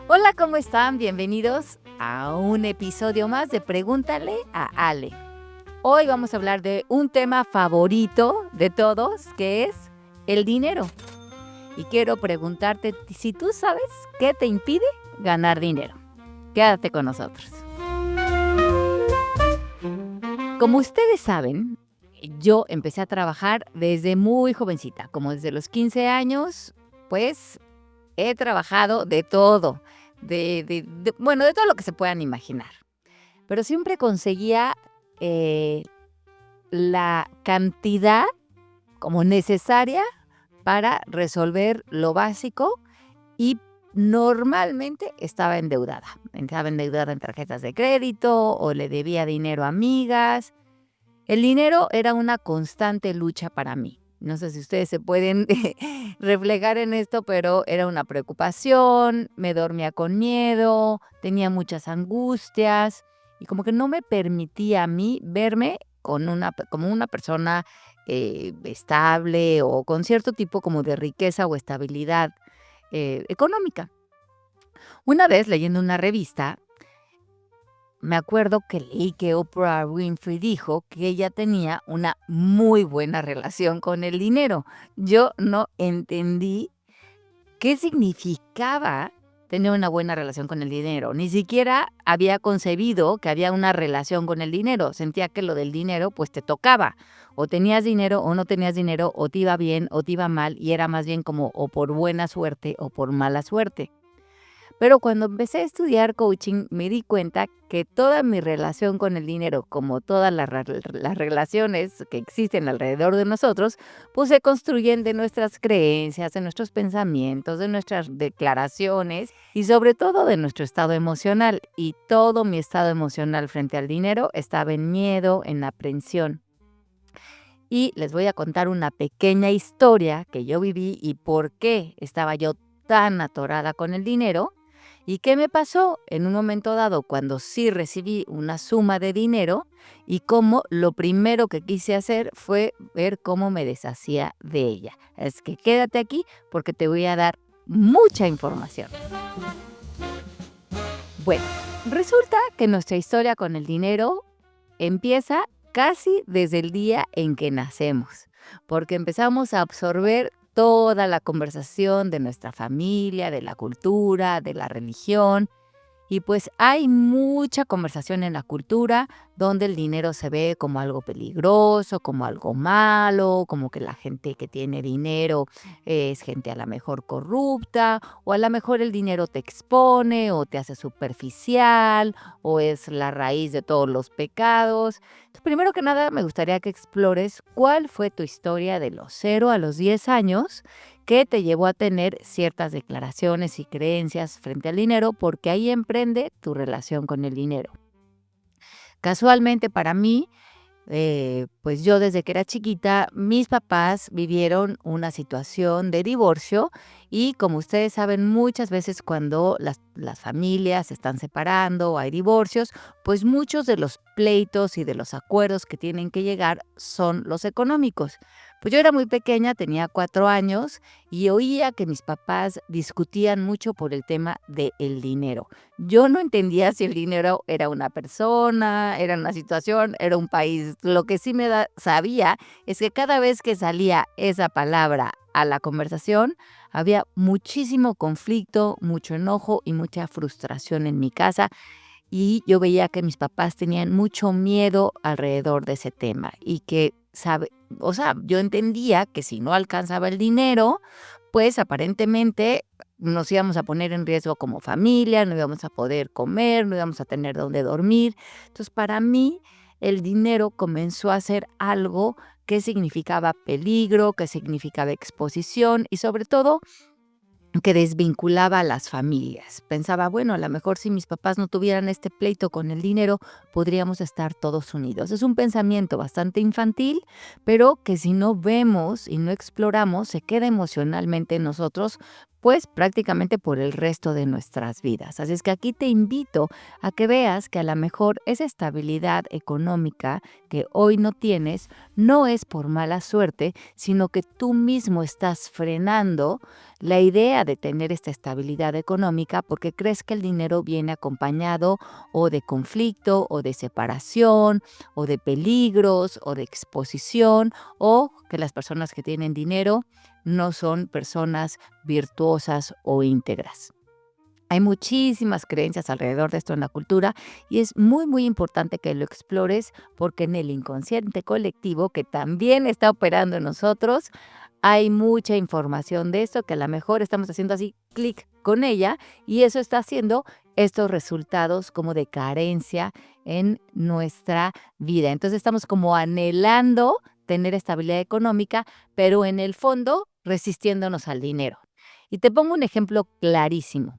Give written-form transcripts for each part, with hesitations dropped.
Hola, ¿cómo están? Bienvenidos a un episodio más de Pregúntale a Ale. Hoy vamos a hablar de un tema favorito de todos, que es el dinero. Y quiero preguntarte si tú sabes qué te impide ganar dinero. Quédate con nosotros. Como ustedes saben, yo empecé a trabajar desde muy jovencita, como desde los 15 años, pues he trabajado de todo, de todo lo que se puedan imaginar. Pero siempre conseguía eh, la cantidad como necesaria para resolver lo básico y normalmente estaba endeudada. Estaba endeudada en tarjetas de crédito o le debía dinero a amigas. El dinero era una constante lucha para mí. No sé si ustedes se pueden reflejar en esto, pero era una preocupación, me dormía con miedo, tenía muchas angustias y como que no me permitía a mí verme como una persona estable o con cierto tipo como de riqueza o estabilidad económica. Una vez leyendo una revista, me acuerdo que leí que Oprah Winfrey dijo que ella tenía una muy buena relación con el dinero. Yo no entendí qué significaba tener una buena relación con el dinero. Ni siquiera había concebido que había una relación con el dinero. Sentía que lo del dinero pues te tocaba. O tenías dinero o no tenías dinero, o te iba bien o te iba mal, y era más bien como o por buena suerte o por mala suerte. Pero cuando empecé a estudiar coaching, me di cuenta que toda mi relación con el dinero, como todas las relaciones que existen alrededor de nosotros, pues se construyen de nuestras creencias, de nuestros pensamientos, de nuestras declaraciones y sobre todo de nuestro estado emocional. Y todo mi estado emocional frente al dinero estaba en miedo, en aprensión. Y les voy a contar una pequeña historia que yo viví y por qué estaba yo tan atorada con el dinero. ¿Y qué me pasó en un momento dado cuando sí recibí una suma de dinero y cómo lo primero que quise hacer fue ver cómo me deshacía de ella? Es que quédate aquí porque te voy a dar mucha información. Bueno, resulta que nuestra historia con el dinero empieza casi desde el día en que nacemos, porque empezamos a absorber toda la conversación de nuestra familia, de la cultura, de la religión. Y pues hay mucha conversación en la cultura donde el dinero se ve como algo peligroso, como algo malo, como que la gente que tiene dinero es gente a la mejor corrupta, o a lo mejor el dinero te expone o te hace superficial, o es la raíz de todos los pecados. Entonces, primero que nada, me gustaría que explores cuál fue tu historia de los 0 a los 10 años que te llevó a tener ciertas declaraciones y creencias frente al dinero, porque ahí emprende tu relación con el dinero. Casualmente para mí, pues yo desde que era chiquita, mis papás vivieron una situación de divorcio y como ustedes saben, muchas veces cuando las familias se están separando o hay divorcios, pues muchos de los pleitos y de los acuerdos que tienen que llegar son los económicos. Pues yo era muy pequeña, tenía 4 años y oía que mis papás discutían mucho por el tema del dinero. Yo no entendía si el dinero era una persona, era una situación, era un país. Lo que sí sabía es que cada vez que salía esa palabra a la conversación, había muchísimo conflicto, mucho enojo y mucha frustración en mi casa. Y yo veía que mis papás tenían mucho miedo alrededor de ese tema y que, yo entendía que si no alcanzaba el dinero, pues aparentemente nos íbamos a poner en riesgo como familia, no íbamos a poder comer, no íbamos a tener dónde dormir. Entonces, para mí, el dinero comenzó a ser algo que significaba peligro, que significaba exposición y sobre todo que desvinculaba a las familias. Pensaba, bueno, a lo mejor si mis papás no tuvieran este pleito con el dinero, podríamos estar todos unidos. Es un pensamiento bastante infantil, pero que si no vemos y no exploramos, se queda emocionalmente en nosotros pues prácticamente por el resto de nuestras vidas. Así es que aquí te invito a que veas que a lo mejor esa estabilidad económica que hoy no tienes no es por mala suerte, sino que tú mismo estás frenando la idea de tener esta estabilidad económica porque crees que el dinero viene acompañado o de conflicto o de separación o de peligros o de exposición o que las personas que tienen dinero no son personas virtuosas o íntegras. Hay muchísimas creencias alrededor de esto en la cultura y es muy, muy importante que lo explores porque en el inconsciente colectivo, que también está operando en nosotros, hay mucha información de esto que a lo mejor estamos haciendo así clic con ella y eso está haciendo estos resultados como de carencia en nuestra vida. Entonces estamos como anhelando tener estabilidad económica, pero en el fondo resistiéndonos al dinero. Y te pongo un ejemplo clarísimo.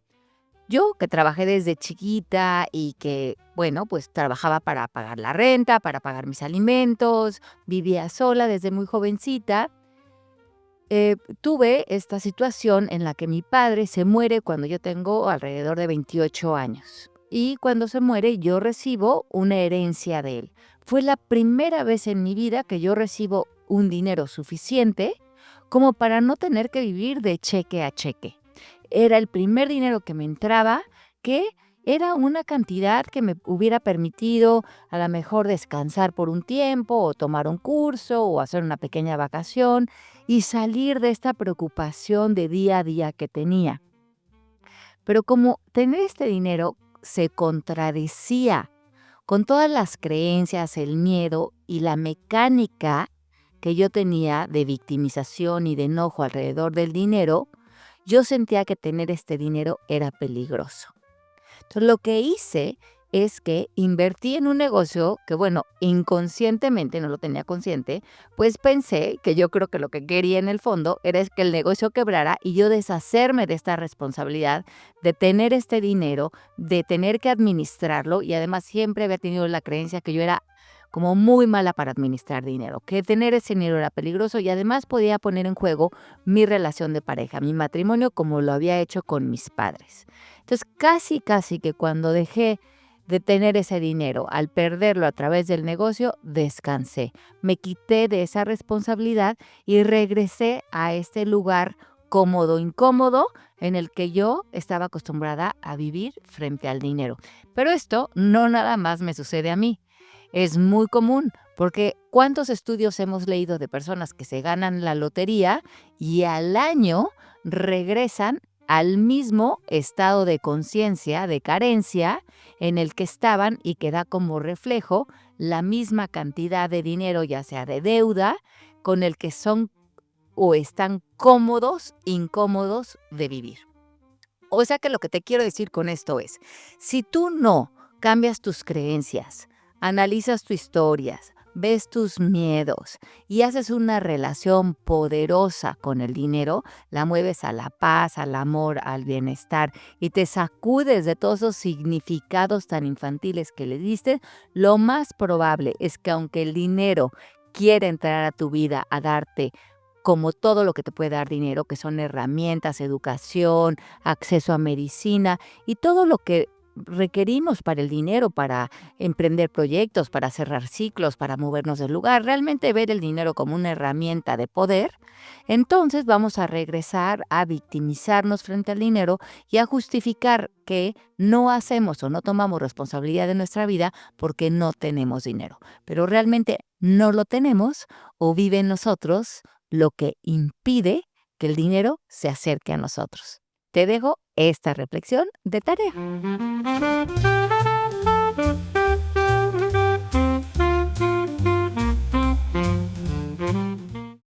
Yo que trabajé desde chiquita y que, bueno, pues trabajaba para pagar la renta, para pagar mis alimentos, vivía sola desde muy jovencita, tuve esta situación en la que mi padre se muere cuando yo tengo alrededor de 28 años. Y cuando se muere yo recibo una herencia de él. Fue la primera vez en mi vida que yo recibo un dinero suficiente como para no tener que vivir de cheque a cheque. Era el primer dinero que me entraba, que era una cantidad que me hubiera permitido a lo mejor descansar por un tiempo o tomar un curso o hacer una pequeña vacación y salir de esta preocupación de día a día que tenía. Pero como tener este dinero se contradecía con todas las creencias, el miedo y la mecánica que yo tenía de victimización y de enojo alrededor del dinero, yo sentía que tener este dinero era peligroso. Entonces, lo que hice es que invertí en un negocio que, bueno, inconscientemente, no lo tenía consciente, pues pensé que yo creo que lo que quería en el fondo era que el negocio quebrara y yo deshacerme de esta responsabilidad de tener este dinero, de tener que administrarlo y además siempre había tenido la creencia que yo era como muy mala para administrar dinero, que tener ese dinero era peligroso y además podía poner en juego mi relación de pareja, mi matrimonio, como lo había hecho con mis padres. Entonces, casi que cuando dejé de tener ese dinero, al perderlo a través del negocio, descansé. Me quité de esa responsabilidad y regresé a este lugar cómodo, incómodo, en el que yo estaba acostumbrada a vivir frente al dinero. Pero esto no nada más me sucede a mí. Es muy común, porque ¿cuántos estudios hemos leído de personas que se ganan la lotería y al año regresan al mismo estado de conciencia, de carencia, en el que estaban y que da como reflejo la misma cantidad de dinero, ya sea de deuda, con el que son o están cómodos, incómodos de vivir? O sea que lo que te quiero decir con esto es, si tú no cambias tus creencias, analizas tus historias, ves tus miedos y haces una relación poderosa con el dinero, la mueves a la paz, al amor, al bienestar y te sacudes de todos esos significados tan infantiles que le diste, lo más probable es que aunque el dinero quiera entrar a tu vida a darte como todo lo que te puede dar dinero, que son herramientas, educación, acceso a medicina y todo lo que requerimos para el dinero, para emprender proyectos, para cerrar ciclos, para movernos del lugar, realmente ver el dinero como una herramienta de poder, entonces vamos a regresar a victimizarnos frente al dinero y a justificar que no hacemos o no tomamos responsabilidad de nuestra vida porque no tenemos dinero. Pero realmente no lo tenemos o vive en nosotros lo que impide que el dinero se acerque a nosotros. Te dejo esta reflexión de tarea.